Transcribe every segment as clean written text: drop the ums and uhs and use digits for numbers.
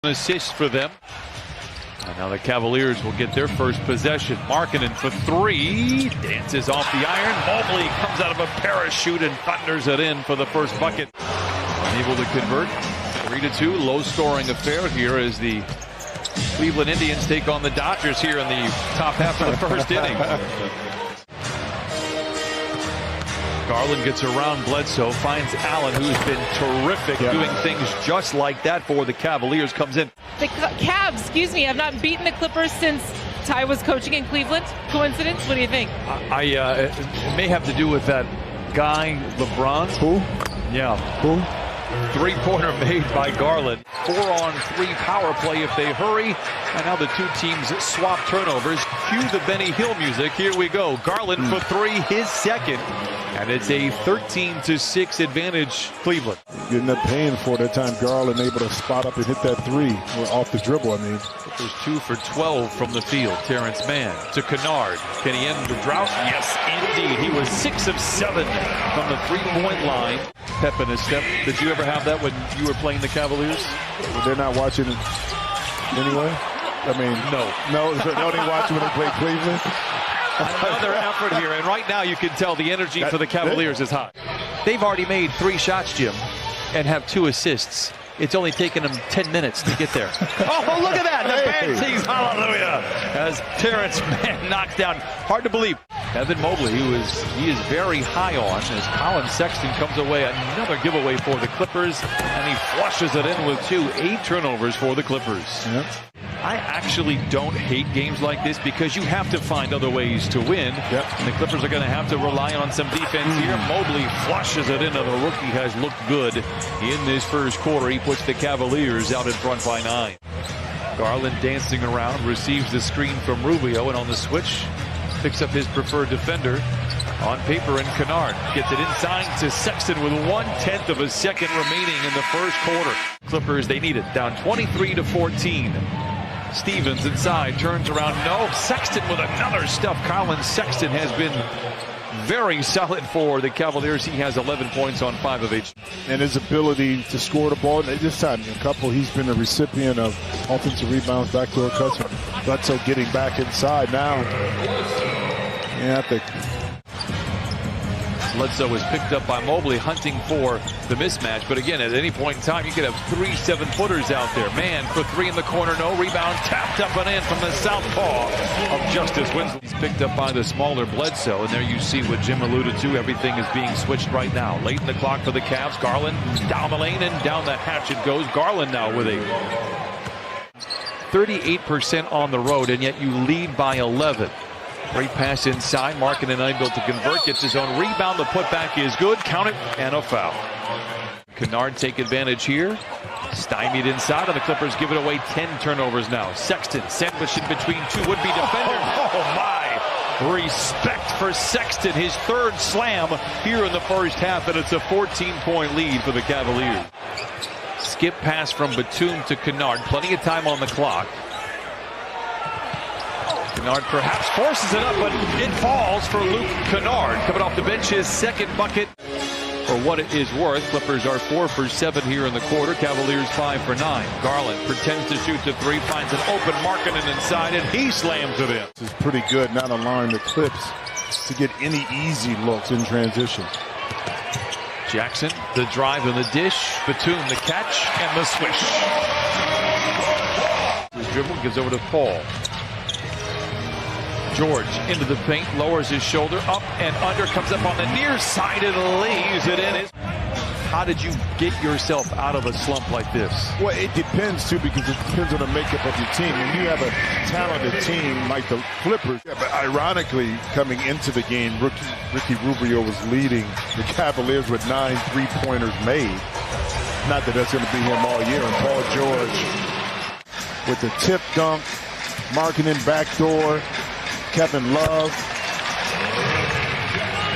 Assist for them. And now the Cavaliers will get their first possession. Markkanen for three. Dances off the iron. Mobley comes out of a parachute and thunders it in for the first bucket. Unable to convert. 3-2. Low-scoring affair here as the Cleveland Indians take on the Dodgers here in the top half of the first inning. Garland gets around Bledsoe, finds Allen, who's been terrific doing things just like that for the Cavaliers, comes in. The Cavs, have not beaten the Clippers since Ty was coaching in Cleveland. Coincidence? What do you think? It may have to do with that guy, LeBron. Who? Yeah. Who? Three-pointer made by Garland. 4-on-3 power play if they hurry. And now the two teams swap turnovers. Cue the Benny Hill music. Here we go. Garland for three, his second. And it's a 13-6 advantage, Cleveland. Getting up paying for that time. Garland able to spot up and hit that three off the dribble, There's 2 for 12 from the field. Terrence Mann to Kennard. Can he end the drought? Yes, indeed. He was 6 of 7 from the three-point line. Pep in his step. Did you ever have that when you were playing the Cavaliers? Well, they're not watching it anyway? No, they're only watching when they play Cleveland. Another effort here, and right now you can tell the energy for the Cavaliers is high. They've already made 3 shots, Jim, and have 2 assists. It's only taken them 10 minutes to get there. Oh, look at that! The band sings hallelujah as Terrence Mann knocks down. Hard to believe. Evan Mobley, he is very high on as Colin Sexton comes away. Another giveaway for the Clippers, and he flushes it in with 2. 8 turnovers for the Clippers. Yep. I actually don't hate games like this because you have to find other ways to win. And the Clippers are going to have to rely on some defense here. Mobley flushes it in, and the rookie has looked good in this first quarter. He puts the Cavaliers out in front by 9. Garland dancing around, receives the screen from Rubio, and on the switch, picks up his preferred defender on paper, and Kennard gets it inside to Sexton with 1/10 of a second remaining in the first quarter. Clippers, they need it, down 23-14. Stevens inside, turns around, no. Sexton with another stuff. Colin Sexton has been very solid for the Cavaliers. He has 11 points on 5 of 8. And his ability to score the ball, this time, he's been a recipient of offensive rebounds, backdoor cuts. Bledsoe getting back inside now. I think Bledsoe was picked up by Mobley, hunting for the mismatch. But again, at any point in time, you could have 3 7-footers out there. Mann for 3 in the corner, no rebound. Tapped up and in from the southpaw of Justice Winslow. He's picked up by the smaller Bledsoe. And there you see what Jim alluded to. Everything is being switched right now. Late in the clock for the Cavs. Garland down the lane and down the hatch it goes. Garland now with a 38% on the road, and yet you lead by 11. Great pass inside. Markkanen unable to convert. Gets his own rebound. The putback is good. Count it. And a foul. Kennard take advantage here. Stymied inside, and the Clippers give it away. 10 turnovers now. Sexton sandwiched in between 2 would-be defenders. Oh, my. Respect for Sexton. His 3rd slam here in the first half, and it's a 14-point lead for the Cavaliers. Skip pass from Batum to Kennard. Plenty of time on the clock. Kennard perhaps forces it up, but it falls for Luke Kennard. Coming off the bench, his 2nd bucket. For what it is worth, Clippers are 4 for 7 here in the quarter. Cavaliers 5 for 9. Garland pretends to shoot the 3, finds an open Markkanen inside, and he slams it in. This is pretty good, not allowing the Clips to get any easy looks in transition. Jackson, the drive and the dish. Batum, the catch, and the swish. His dribble gives over to Paul. George into the paint, lowers his shoulder, up and under, comes up on the near side and lays it in. How did you get yourself out of a slump like this? Well, it depends, too, because it depends on the makeup of your team. When you have a talented team like the Clippers, but ironically, coming into the game, Ricky Rubio was leading the Cavaliers with 9 3-pointers made. Not that that's going to be him all year. And Paul George with the tip dunk, Markkanen backdoor, Kevin Love.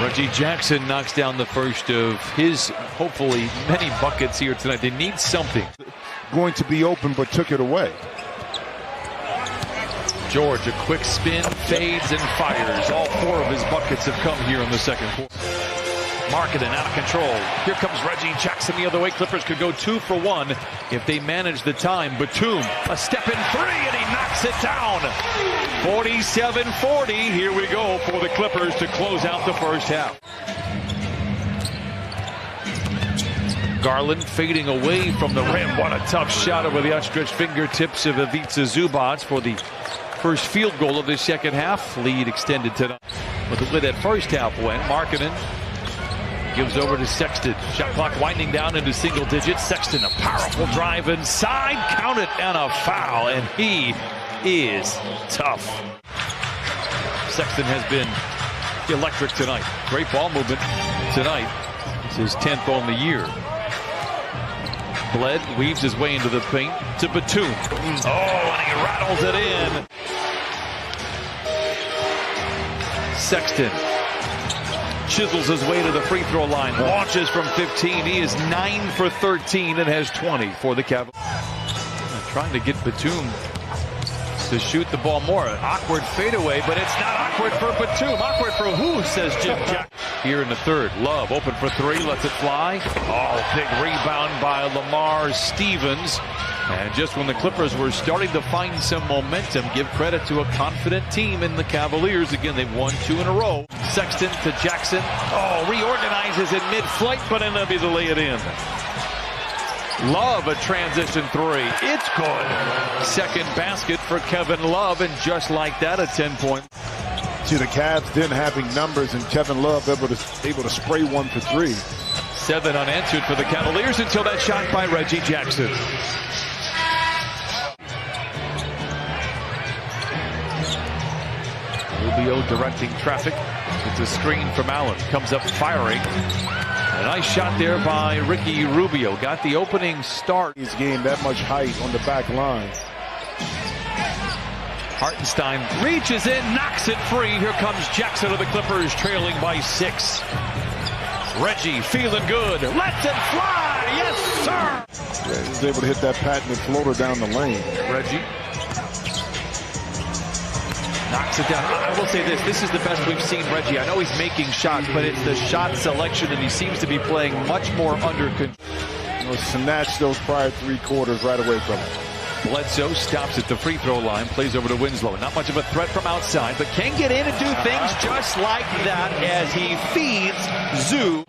Reggie Jackson knocks down the first of his, hopefully, many buckets here tonight. They need something. Going to be open, but took it away. George, a quick spin, fades, and fires. All 4 of his buckets have come here in the second quarter. Marketing out of control. Here comes Reggie Jackson the other way. Clippers could go 2 for 1 if they manage the time. Batum, a step in 3, and he knocks it down. 47-40. Here we go for the Clippers to close out the first half. Garland fading away from the rim. What a tough shot over the outstretched fingertips of Ivica Zubac for the first field goal of the second half. Lead extended tonight. Look at where that first half went. Markkanen gives over to Sexton. Shot clock winding down into single digits. Sexton, a powerful drive inside. Count it, and a foul. And he is tough. Sexton has been electric tonight. Great ball movement tonight. It's his 10th on the year. Bled weaves his way into the paint to Batum. Oh, and he rattles it in. Sexton chisels his way to the free throw line. Launches from 15. He is 9 for 13 and has 20 for the Cavaliers. Trying to get Batum to shoot the ball more. An awkward fadeaway, but it's not awkward for Batum. Awkward for who, says Jim Jack. Here in the third, Love open for 3, lets it fly. Oh, big rebound by Lamar Stevens. And just when the Clippers were starting to find some momentum, give credit to a confident team in the Cavaliers. Again, they've won 2 in a row. Sexton to Jackson. Oh, reorganizes in mid-flight, but unable to lay it in. Love a transition 3. It's good. Second basket for Kevin Love, and just like that, a 10-point. See, the Cavs didn't having numbers, and Kevin Love able to spray 1 for 3. 7 unanswered for the Cavaliers until that shot by Reggie Jackson. Rubio directing traffic. It's a screen from Allen. Comes up firing. A nice shot there by Ricky Rubio. Got the opening start. He's gained that much height on the back line. Hartenstein reaches in, knocks it free. Here comes Jackson of the Clippers, trailing by 6. Reggie feeling good. Lets it fly. Yes, sir. Yeah, he was able to hit that patented floater down the lane. Reggie knocks it down. I will say this. This is the best we've seen Reggie. I know he's making shots, but it's the shot selection, and he seems to be playing much more under control. You know, snatch those prior 3 quarters right away from him. Bledsoe stops at the free throw line, plays over to Winslow. Not much of a threat from outside, but can get in and do things just like that as he feeds Zoo.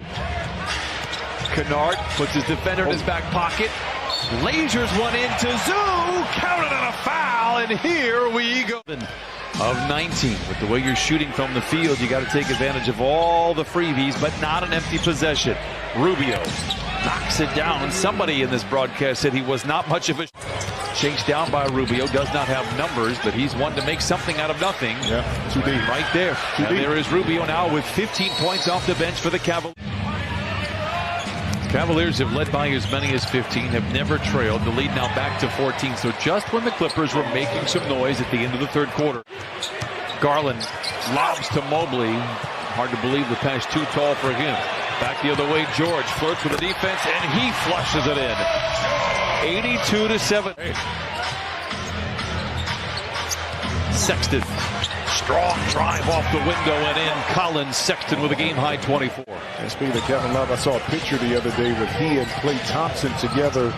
Kennard puts his defender in his back pocket. Lasers one into Zoo. Counted on a foul, and here we go. Of 19. With the way you're shooting from the field, you got to take advantage of all the freebies, but not an empty possession. Rubio knocks it down. Somebody in this broadcast said he was not much of a... Chased down by Rubio, does not have numbers, but he's one to make something out of nothing. Yeah, too deep. Right there. And there is Rubio now with 15 points off the bench for the Cavaliers. Cavaliers have led by as many as 15, have never trailed. The lead now back to 14. So just when the Clippers were making some noise at the end of the third quarter. Garland lobs to Mobley. Hard to believe the pass too tall for him. Back the other way, George flirts with the defense, and he flushes it in. 82-7. Sexton, strong drive off the window and in. Collins, Sexton with a game-high 24. And speaking of Kevin Love, I saw a picture the other day with he and Klay Thompson together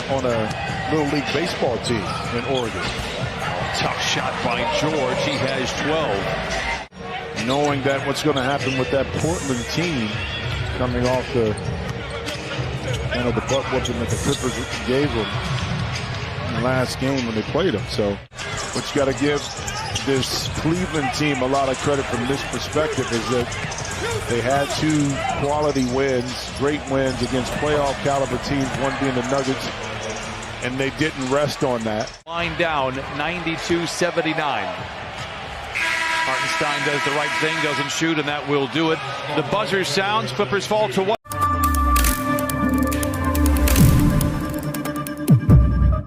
on a Little League baseball team in Oregon. Tough shot by George. He has 12. Knowing that what's going to happen with that Portland team coming off the butt whooping that the Clippers gave them in the last game when they played them. So what you got to give this Cleveland team a lot of credit from this perspective is that they had 2 quality wins, great wins against playoff caliber teams, one being the Nuggets, and they didn't rest on that. Line down, 92-79. Hartenstein does the right thing, doesn't shoot, and that will do it. The buzzer sounds, Clippers fall to 1.